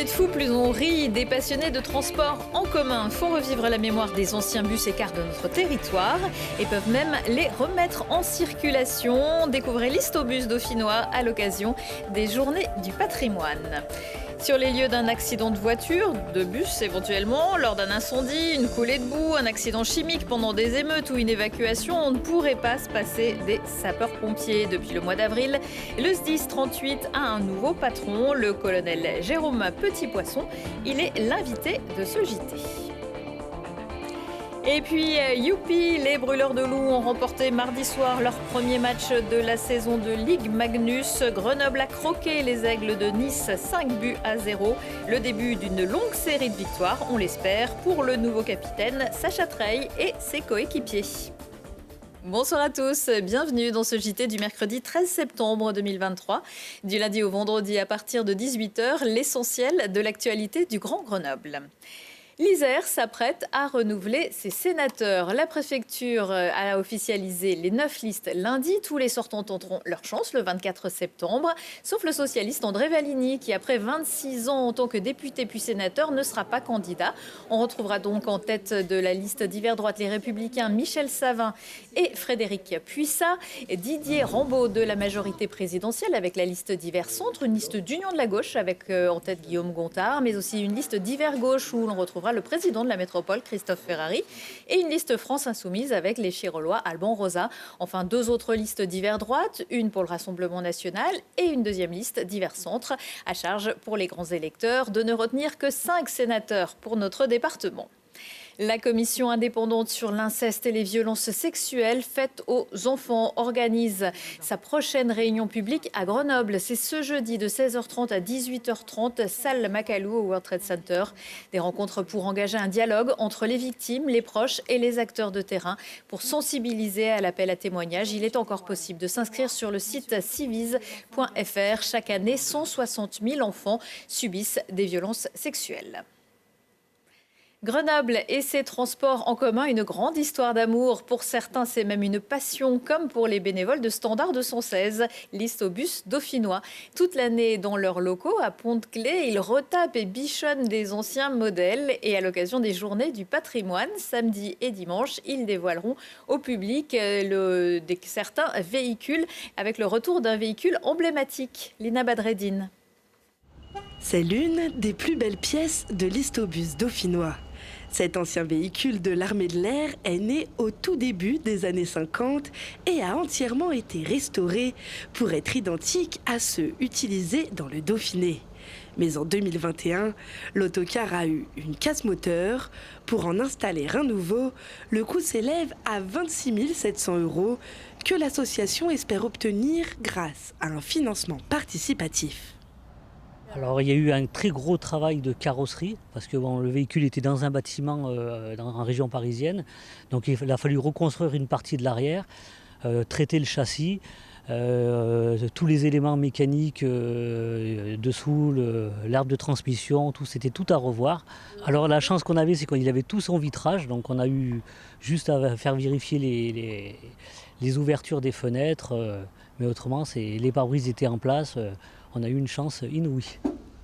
minutes fou, plus on rit. Des passionnés de transport en commun font revivre la mémoire des anciens bus et cars de notre territoire et peuvent même les remettre en circulation. Découvrez l'Histobus dauphinois à l'occasion des Journées du patrimoine. Sur les lieux d'un accident de voiture, de bus éventuellement, lors d'un incendie, une coulée de boue, un accident chimique pendant des émeutes ou une évacuation, on ne pourrait pas se passer des sapeurs-pompiers. Depuis le mois d'avril, le SDIS 38 a un nouveau patron, le colonel Jérôme Petit-Poisson. Il est l'invité de ce JT. Et puis, youpi, les brûleurs de loups ont remporté mardi soir leur premier match de la saison de Ligue Magnus. Grenoble a croqué les Aigles de Nice 5-0. Le début d'une longue série de victoires, on l'espère, pour le nouveau capitaine Sacha Treille et ses coéquipiers. Bonsoir à tous, bienvenue dans ce JT du mercredi 13 septembre 2023. Du lundi au vendredi à partir de 18h, l'essentiel de l'actualité du Grand Grenoble. L'Isère s'apprête à renouveler ses sénateurs. La préfecture a officialisé les 9 listes lundi. Tous les sortants tenteront leur chance le 24 septembre, sauf le socialiste André Valigny, qui après 26 ans en tant que député puis sénateur ne sera pas candidat. On retrouvera donc en tête de la liste d'hiver droite les Républicains Michel Savin et Frédéric Puissat. Didier Rambaud de la majorité présidentielle avec la liste d'hiver centre, une liste d'union de la gauche avec en tête Guillaume Gontard, mais aussi une liste d'hiver gauche où l'on retrouvera le président de la métropole, Christophe Ferrari, et une liste France Insoumise avec les Chirolois, Alban Rosa. Enfin, 2 autres listes d'hiver droite, une pour le Rassemblement national et une deuxième liste d'hiver centre, à charge pour les grands électeurs de ne retenir que 5 sénateurs pour notre département. La commission indépendante sur l'inceste et les violences sexuelles faites aux enfants organise sa prochaine réunion publique à Grenoble. C'est ce jeudi de 16h30 à 18h30, salle Macalou au World Trade Center. Des rencontres pour engager un dialogue entre les victimes, les proches et les acteurs de terrain pour sensibiliser à l'appel à témoignage. Il est encore possible de s'inscrire sur le site civise.fr. Chaque année, 160 000 enfants subissent des violences sexuelles. Grenoble et ses transports en commun, une grande histoire d'amour. Pour certains, c'est même une passion, comme pour les bénévoles de Standard 216, l'Histobus dauphinois. Toute l'année dans leurs locaux à Pont-de-Claix, ils retapent et bichonnent des anciens modèles. Et à l'occasion des Journées du patrimoine, samedi et dimanche, ils dévoileront au public certains véhicules avec le retour d'un véhicule emblématique. Lina Badreddine. C'est l'une des plus belles pièces de l'Histobus dauphinois. Cet ancien véhicule de l'armée de l'air est né au tout début des années 50 et a entièrement été restauré pour être identique à ceux utilisés dans le Dauphiné. Mais en 2021, l'autocar a eu une casse moteur. Pour en installer un nouveau, le coût s'élève à 26 700 € que l'association espère obtenir grâce à un financement participatif. Alors il y a eu un très gros travail de carrosserie parce que le véhicule était dans un bâtiment en région parisienne. Donc il a fallu reconstruire une partie de l'arrière, traiter le châssis, tous les éléments mécaniques dessous, l'arbre de transmission, c'était tout à revoir. Alors la chance qu'on avait, c'est qu'il avait tout son vitrage, donc on a eu juste à faire vérifier les ouvertures des fenêtres, mais autrement les pare-brises étaient en place. On a eu une chance inouïe.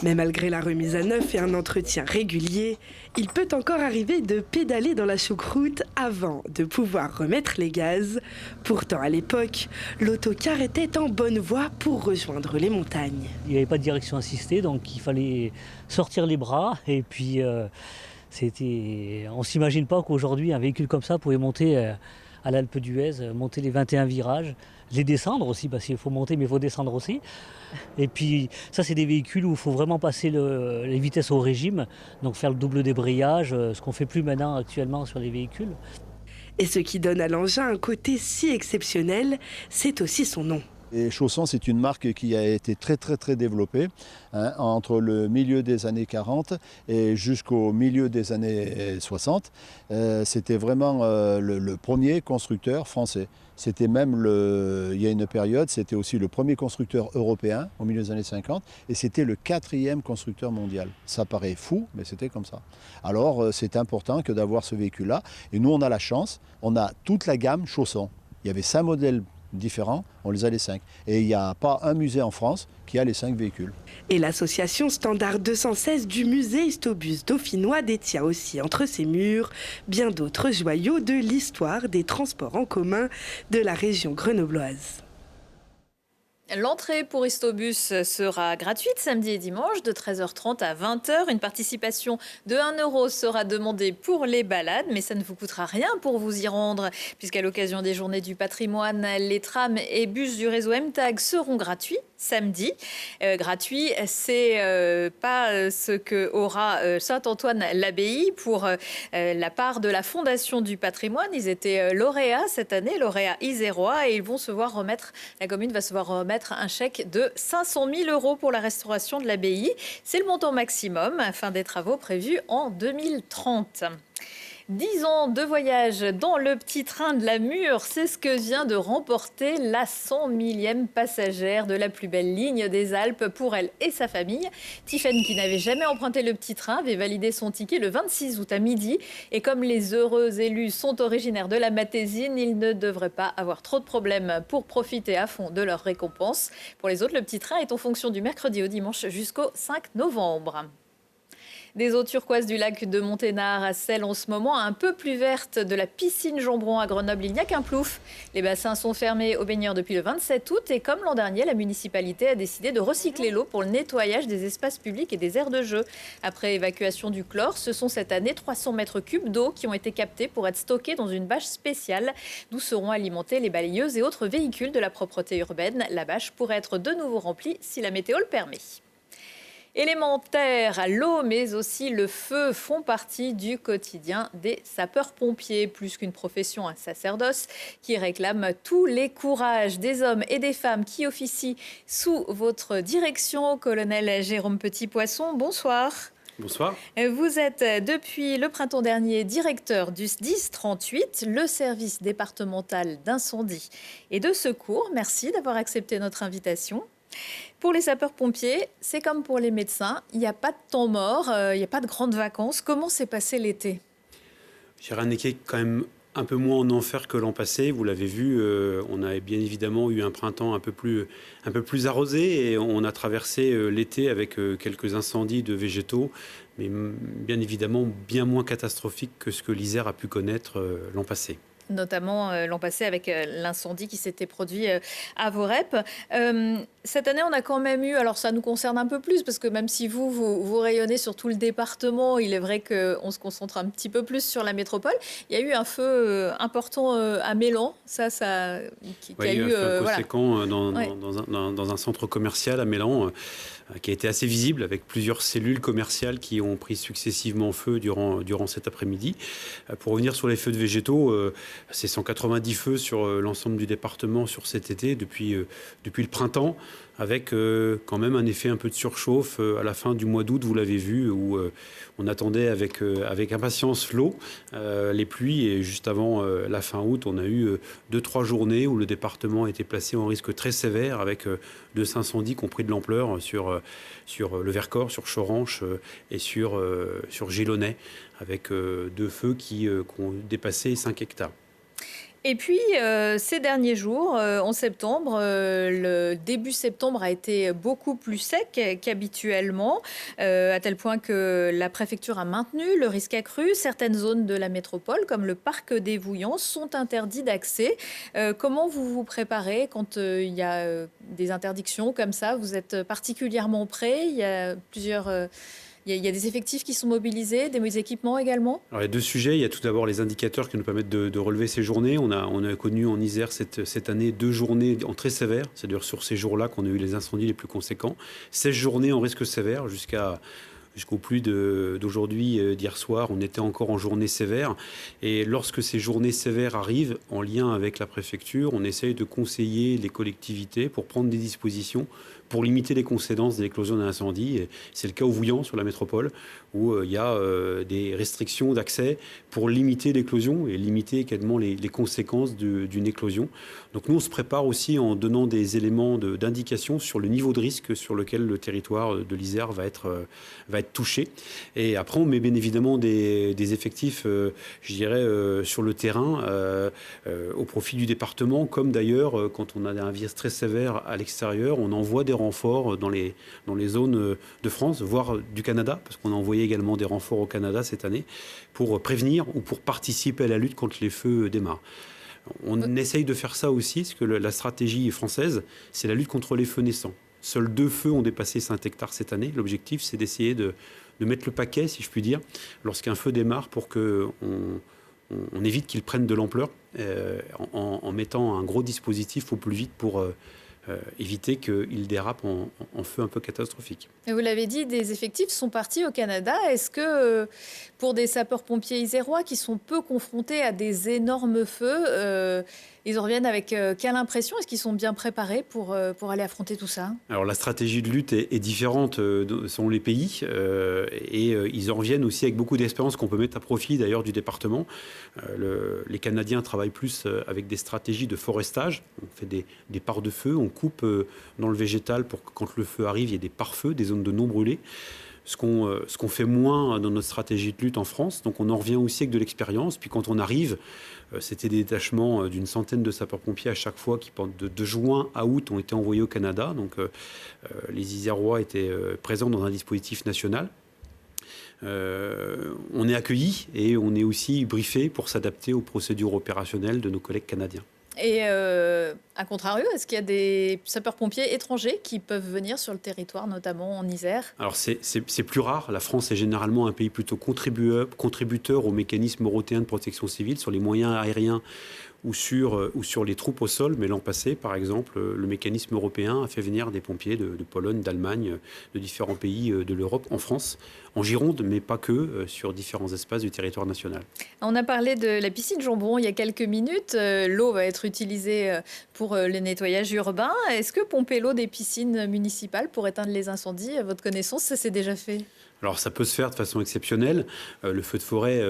Mais malgré la remise à neuf et un entretien régulier, il peut encore arriver de pédaler dans la choucroute avant de pouvoir remettre les gaz. Pourtant, à l'époque, l'autocar était en bonne voie pour rejoindre les montagnes. Il n'y avait pas de direction assistée, donc il fallait sortir les bras. Et puis, on ne s'imagine pas qu'aujourd'hui, un véhicule comme ça pouvait monter à l'Alpe d'Huez, monter les 21 virages, les descendre aussi, parce qu'il faut monter mais il faut descendre aussi. Et puis ça, c'est des véhicules où il faut vraiment passer les vitesses au régime, donc faire le double débrayage, ce qu'on ne fait plus maintenant actuellement sur les véhicules. Et ce qui donne à l'engin un côté si exceptionnel, c'est aussi son nom. Et Chausson, c'est une marque qui a été très développée entre le milieu des années 40 et jusqu'au milieu des années 60. C'était vraiment le premier constructeur français. C'était même, il y a une période, c'était aussi le premier constructeur européen au milieu des années 50 et c'était le 4e constructeur mondial. Ça paraît fou, mais c'était comme ça. Alors c'est important que d'avoir ce véhicule-là. Et nous, on a la chance, on a toute la gamme Chausson. Il y avait 5 modèles différents, on les a les 5. Et il n'y a pas un musée en France qui a les 5 véhicules. Et l'association Standard 216 du musée Histobus dauphinois détient aussi entre ses murs bien d'autres joyaux de l'histoire des transports en commun de la région grenobloise. L'entrée pour Histobus sera gratuite samedi et dimanche de 13h30 à 20h. Une participation de 1 € sera demandée pour les balades, mais ça ne vous coûtera rien pour vous y rendre, puisqu'à l'occasion des journées du patrimoine, les trams et bus du réseau MTAG seront gratuits samedi. Gratuit, c'est pas ce que aura Saint-Antoine-l'Abbaye pour la part de la Fondation du patrimoine. Ils étaient lauréats cette année, lauréats isérois, et ils vont se voir remettre, la commune va se voir remettre un chèque de 500 000 € pour la restauration de l'abbaye. C'est le montant maximum, fin des travaux prévus en 2030. 10 ans de voyage dans le petit train de la Mure, c'est ce que vient de remporter la 100 millième passagère de la plus belle ligne des Alpes pour elle et sa famille. Tiffany, qui n'avait jamais emprunté le petit train, avait validé son ticket le 26 août à midi. Et comme les heureux élus sont originaires de la Matésine, ils ne devraient pas avoir trop de problèmes pour profiter à fond de leur récompense. Pour les autres, le petit train est en fonction du mercredi au dimanche jusqu'au 5 novembre. Des eaux turquoises du lac de Monténard à celle en ce moment un peu plus verte de la piscine Jambron à Grenoble, il n'y a qu'un plouf. Les bassins sont fermés aux baigneurs depuis le 27 août et comme l'an dernier, la municipalité a décidé de recycler l'eau pour le nettoyage des espaces publics et des aires de jeu. Après évacuation du chlore, ce sont cette année 300 mètres cubes d'eau qui ont été captés pour être stockés dans une bâche spéciale d'où seront alimentés les balayeuses et autres véhicules de la propreté urbaine. La bâche pourrait être de nouveau remplie si la météo le permet. Élémentaire, l'eau mais aussi le feu font partie du quotidien des sapeurs-pompiers. Plus qu'une profession, un sacerdoce qui réclame tous les courages des hommes et des femmes qui officient sous votre direction. Colonel Jérôme Petit-Poisson, bonsoir. Bonsoir. Vous êtes depuis le printemps dernier directeur du SDIS 38, le service départemental d'incendie et de secours. Merci d'avoir accepté notre invitation. Pour les sapeurs-pompiers, c'est comme pour les médecins, il n'y a pas de temps mort, il n'y a pas de grandes vacances. Comment s'est passé l'été ? J'ai un été quand même un peu moins en enfer que l'an passé. Vous l'avez vu, on a bien évidemment eu un printemps un peu plus arrosé et on a traversé l'été avec quelques incendies de végétaux, mais bien évidemment bien moins catastrophiques que ce que l'Isère a pu connaître l'an passé. Notamment l'an passé avec l'incendie qui s'était produit à Vorep. Cette année, on a quand même eu, alors ça nous concerne un peu plus, parce que même si vous rayonnez sur tout le département, il est vrai qu'on se concentre un petit peu plus sur la métropole. Il y a eu un feu important à Mélan, il y a eu un feu conséquent dans un centre commercial à Mélan, qui a été assez visible, avec plusieurs cellules commerciales qui ont pris successivement feu durant cet après-midi. Pour revenir sur les feux de végétaux, c'est 190 feux sur l'ensemble du département sur cet été, depuis le printemps, avec quand même un effet un peu de surchauffe à la fin du mois d'août, vous l'avez vu, où on attendait avec impatience l'eau, les pluies, et juste avant la fin août, on a eu 2-3 journées où le département a été placé en risque très sévère, avec 2 incendies qui ont pris de l'ampleur sur le Vercors, sur Choranche et sur Gilonnet, avec 2 feux qui ont dépassé 5 hectares. Et puis, ces derniers jours, en septembre, le début septembre a été beaucoup plus sec qu'habituellement, à tel point que la préfecture a maintenu le risque accru. Certaines zones de la métropole, comme le parc des Vouillans, sont interdites d'accès. Comment vous vous préparez quand il y a des interdictions comme ça ? Vous êtes particulièrement prêts ? Il y a Il y a des effectifs qui sont mobilisés, des équipements également ? Alors, il y a 2 sujets. Il y a tout d'abord les indicateurs qui nous permettent de relever ces journées. On a connu en Isère cette année 2 journées en très sévères. C'est-à-dire sur ces jours-là qu'on a eu les incendies les plus conséquents. 16 journées en risque sévère jusqu'au plus d'aujourd'hui, d'hier soir, on était encore en journée sévère. Et lorsque ces journées sévères arrivent, en lien avec la préfecture, on essaye de conseiller les collectivités pour prendre des dispositions pour limiter les conséquences de l'éclosion d'un incendie. C'est le cas au Vouillan, sur la métropole, où il y a des restrictions d'accès pour limiter l'éclosion et limiter également les conséquences d'une éclosion. Donc nous, on se prépare aussi en donnant des éléments d'indication sur le niveau de risque sur lequel le territoire de l'Isère va être être touchés. Et après, on met bien évidemment des effectifs, je dirais, sur le terrain, au profit du département, comme d'ailleurs, quand on a un virus très sévère à l'extérieur, on envoie des renforts dans les zones de France, voire du Canada, parce qu'on a envoyé également des renforts au Canada cette année, pour prévenir ou pour participer à la lutte quand les feux démarrent. On essaye de faire ça aussi, parce que la stratégie française, c'est la lutte contre les feux naissants. Seuls 2 feux ont dépassé 5 hectares cette année. L'objectif, c'est d'essayer de mettre le paquet, si je puis dire, lorsqu'un feu démarre, pour qu'on évite qu'il prenne de l'ampleur, en mettant un gros dispositif au plus vite pour éviter qu'il dérape en feu un peu catastrophique. Et vous l'avez dit, des effectifs sont partis au Canada. Est-ce que pour des sapeurs-pompiers isérois qui sont peu confrontés à des énormes feux, ils en reviennent avec quelle impression? Est-ce qu'ils sont bien préparés pour aller affronter tout ça? Alors la stratégie de lutte est différente selon les pays et ils en reviennent aussi avec beaucoup d'expérience qu'on peut mettre à profit d'ailleurs du département. Les Canadiens travaillent plus avec des stratégies de forestage. On fait des pares de feu, on coupe dans le végétal pour que quand le feu arrive, il y ait des pare-feux, des zones de non brûlées. Ce qu'on fait moins dans notre stratégie de lutte en France. Donc on en revient aussi avec de l'expérience. Puis quand on arrive, c'était des détachements d'une centaine de sapeurs-pompiers à chaque fois qui, de juin à août, ont été envoyés au Canada. Donc les Isérois étaient présents dans un dispositif national. On est accueillis et on est aussi briefé pour s'adapter aux procédures opérationnelles de nos collègues canadiens. Et à contrario, est-ce qu'il y a des sapeurs-pompiers étrangers qui peuvent venir sur le territoire, notamment en Isère? Alors c'est plus rare. La France est généralement un pays plutôt contributeur au mécanisme européen de protection civile sur les moyens aériens ou sur les troupes au sol. Mais l'an passé, par exemple, le mécanisme européen a fait venir des pompiers de Pologne, d'Allemagne, de différents pays de l'Europe, en France, en Gironde, mais pas que, sur différents espaces du territoire national. On a parlé de la piscine Jambon il y a quelques minutes. L'eau va être utilisée pour le nettoyage urbain. Est-ce que pomper l'eau des piscines municipales pour éteindre les incendies, à votre connaissance, ça s'est déjà fait? Alors ça peut se faire de façon exceptionnelle. Le feu de forêt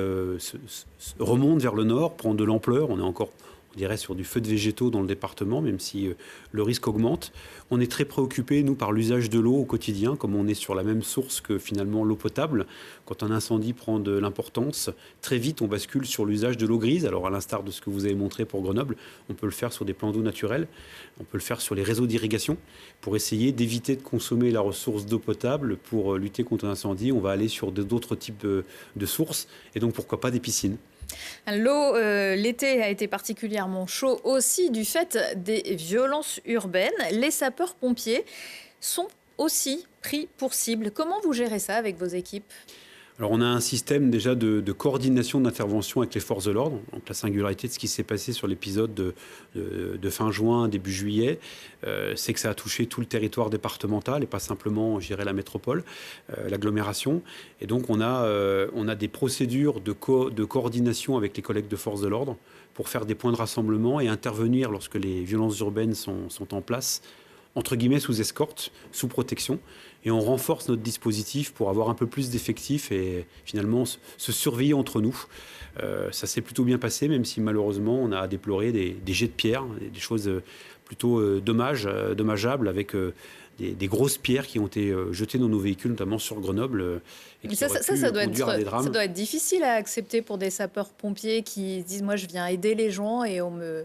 remonte vers le nord, prend de l'ampleur. On est encore, on dirait, sur du feu de végétaux dans le département, même si le risque augmente. On est très préoccupé, nous, par l'usage de l'eau au quotidien, comme on est sur la même source que finalement l'eau potable. Quand un incendie prend de l'importance, très vite on bascule sur l'usage de l'eau grise. Alors à l'instar de ce que vous avez montré pour Grenoble, on peut le faire sur des plans d'eau naturels, on peut le faire sur les réseaux d'irrigation pour essayer d'éviter de consommer la ressource d'eau potable. Pour lutter contre l'incendie, on va aller sur d'autres types de sources et donc pourquoi pas des piscines. L'eau, l'été a été particulièrement chaud aussi du fait des violences urbaines. Les sapeurs-pompiers sont aussi pris pour cible. Comment vous gérez ça avec vos équipes ? Alors on a un système déjà de coordination d'intervention avec les forces de l'ordre. Donc la singularité de ce qui s'est passé sur l'épisode de fin juin, début juillet, c'est que ça a touché tout le territoire départemental et pas simplement, je dirais, la métropole, l'agglomération. Et donc on a des procédures de coordination avec les collègues de forces de l'ordre pour faire des points de rassemblement et intervenir lorsque les violences urbaines sont en place, entre guillemets sous escorte, sous protection. Et on renforce notre dispositif pour avoir un peu plus d'effectifs et finalement se surveiller entre nous. Ça s'est plutôt bien passé, même si malheureusement on a déploré des jets de pierre, des choses plutôt dommageables avec des grosses pierres qui ont été jetées dans nos véhicules, notamment sur Grenoble. Et qui ça doit être difficile à accepter pour des sapeurs-pompiers qui disent « moi je viens aider les gens et on me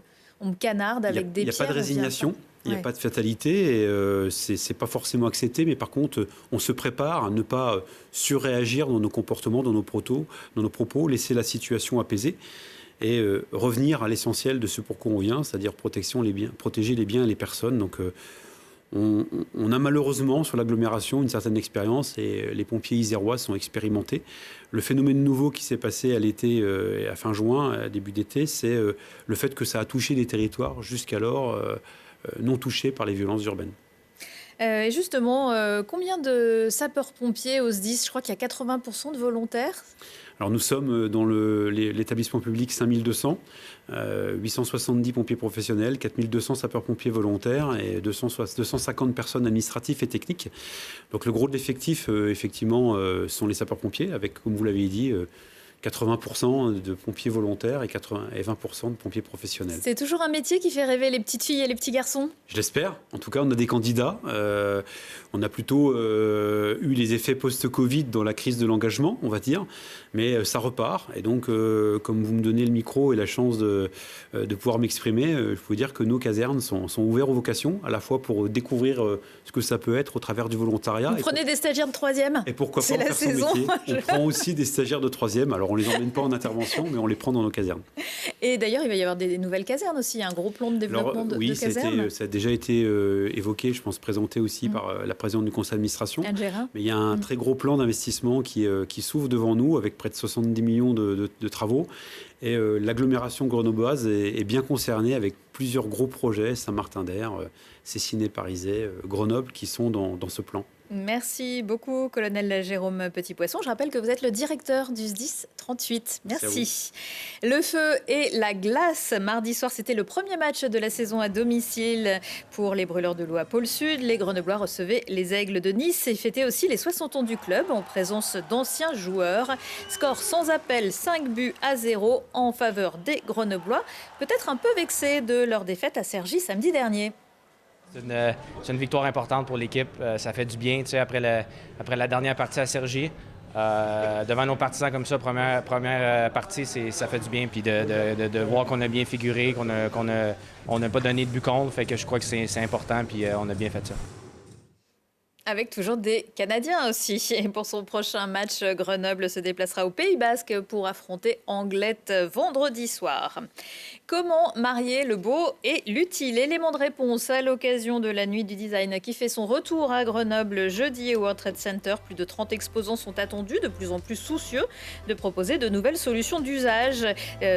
canarde avec des pierres ». Il n'y a pas de résignation. Il n'y a pas de fatalité et c'est pas forcément accepté, mais par contre, on se prépare à ne pas surréagir dans nos comportements, dans nos propos, laisser la situation apaisée et revenir à l'essentiel de ce pourquoi on vient, c'est-à-dire protéger les biens et les personnes. Donc, on a malheureusement sur l'agglomération une certaine expérience et les pompiers isérois sont expérimentés. Le phénomène nouveau qui s'est passé à l'été et à fin juin, début d'été, c'est le fait que ça a touché des territoires jusqu'alors non touchés par les violences urbaines. Et justement, combien de sapeurs-pompiers au SDIS? Je crois qu'il y a 80% de volontaires. Alors nous sommes dans l'établissement public 5200, 870 pompiers professionnels, 4200 sapeurs-pompiers volontaires et 250 personnes administratives et techniques. Donc le gros de l'effectif, effectivement, sont les sapeurs-pompiers avec, comme vous l'avez dit, 80% de pompiers volontaires et 20% de pompiers professionnels. C'est toujours un métier qui fait rêver les petites filles et les petits garçons? Je l'espère. En tout cas, on a des candidats. On a plutôt eu les effets post-Covid dans la crise de l'engagement, on va dire. Mais ça repart. Et donc, comme vous me donnez le micro et la chance de pouvoir m'exprimer, je peux vous dire que nos casernes sont ouvertes aux vocations, à la fois pour découvrir ce que ça peut être au travers du volontariat. Vous prenez des stagiaires de 3e? Et pourquoi pas C'est en la faire son saison. métier. On prend aussi des stagiaires de 3e. Alors, on ne les emmène pas en intervention, mais on les prend dans nos casernes. Et d'ailleurs, il va y avoir des nouvelles casernes aussi, un gros plan de développement de casernes. Ça a déjà été évoqué, je pense, présenté aussi par la présidente du conseil d'administration. Mais il y a un très gros plan d'investissement qui s'ouvre devant nous avec près de 70 millions de travaux. Et l'agglomération grenobloise est bien concernée avec plusieurs gros projets, Saint-Martin-d'Air, Cessiné-Parisais, Grenoble, qui sont dans ce plan. Merci beaucoup, colonel Jérôme Petit-Poisson. Je rappelle que vous êtes le directeur du SDIS 38. Merci. Le feu et la glace. Mardi soir, c'était le premier match de la saison à domicile pour les Brûleurs de l'Eau à Pôle Sud. Les Grenoblois recevaient les Aigles de Nice et fêtaient aussi les 60 ans du club en présence d'anciens joueurs. Score sans appel, 5-0 en faveur des Grenoblois. Peut-être un peu vexés de leur défaite à Cergy samedi dernier. C'est une victoire importante pour l'équipe. Ça fait du bien, après la dernière partie à Cergy. Devant nos partisans comme ça, première partie, ça fait du bien. Puis de voir qu'on a bien figuré, qu'on n'a pas donné de but contre. Fait que je crois que c'est important, puis on a bien fait ça. Avec toujours des Canadiens aussi. Et pour son prochain match, Grenoble se déplacera au Pays Basque pour affronter Anglette vendredi soir. Comment marier le beau et l'utile? Élément de réponse à l'occasion de la Nuit du Design qui fait son retour à Grenoble jeudi au World Trade Center. Plus de 30 exposants sont attendus, de plus en plus soucieux de proposer de nouvelles solutions d'usage,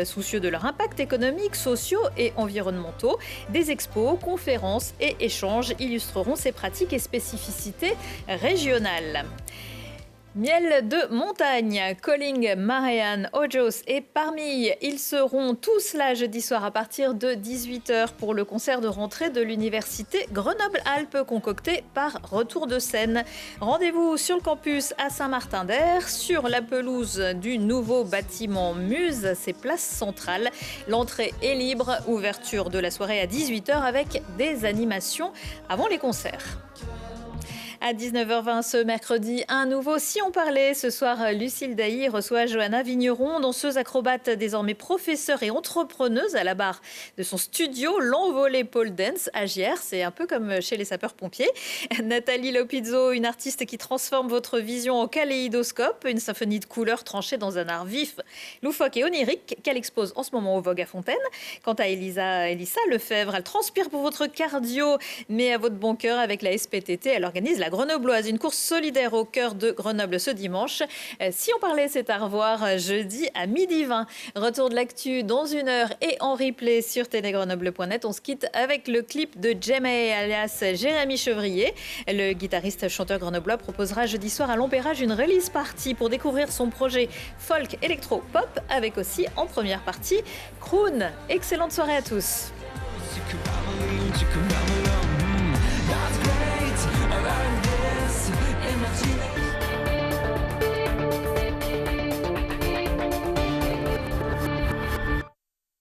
soucieux de leur impact économique, sociaux et environnementaux. Des expos, conférences et échanges illustreront ces pratiques et spécificités régionales. Miel de montagne, Colling, Marianne, Ojos et Parmille, ils seront tous là jeudi soir à partir de 18h pour le concert de rentrée de l'université Grenoble-Alpes concocté par Retour de Seine. Rendez-vous sur le campus à Saint-Martin-d'Air, sur la pelouse du nouveau bâtiment Muse, c'est place centrale. L'entrée est libre, ouverture de la soirée à 18h avec des animations avant les concerts. À 19h20 ce mercredi, un nouveau Si on parlait. Ce soir, Lucille Dailly reçoit Johanna Vigneron, danseuse acrobate, désormais professeure et entrepreneuse à la barre de son studio L'Envolée Pole Dance à Giers. C'est un peu comme chez les sapeurs-pompiers. Nathalie Lopizzo, une artiste qui transforme votre vision en kaléidoscope, une symphonie de couleurs tranchée dans un art vif, loufoque et onirique qu'elle expose en ce moment au Vogue à Fontaine. Quant à Elissa Lefebvre, elle transpire pour votre cardio, mais à votre bon cœur avec la SPTT. Elle organise la Grenobloise, une course solidaire au cœur de Grenoble ce dimanche. Si on parlait, c'est à revoir jeudi à 12h20. Retour de l'actu dans 1 heure et en replay sur tdgrenoble.net. On se quitte avec le clip de Jamie alias Jérémy Chevrier. Le guitariste chanteur grenoblois proposera jeudi soir à l'Empérage une release party pour découvrir son projet folk électro pop avec aussi en première partie Croon. Excellente soirée à tous.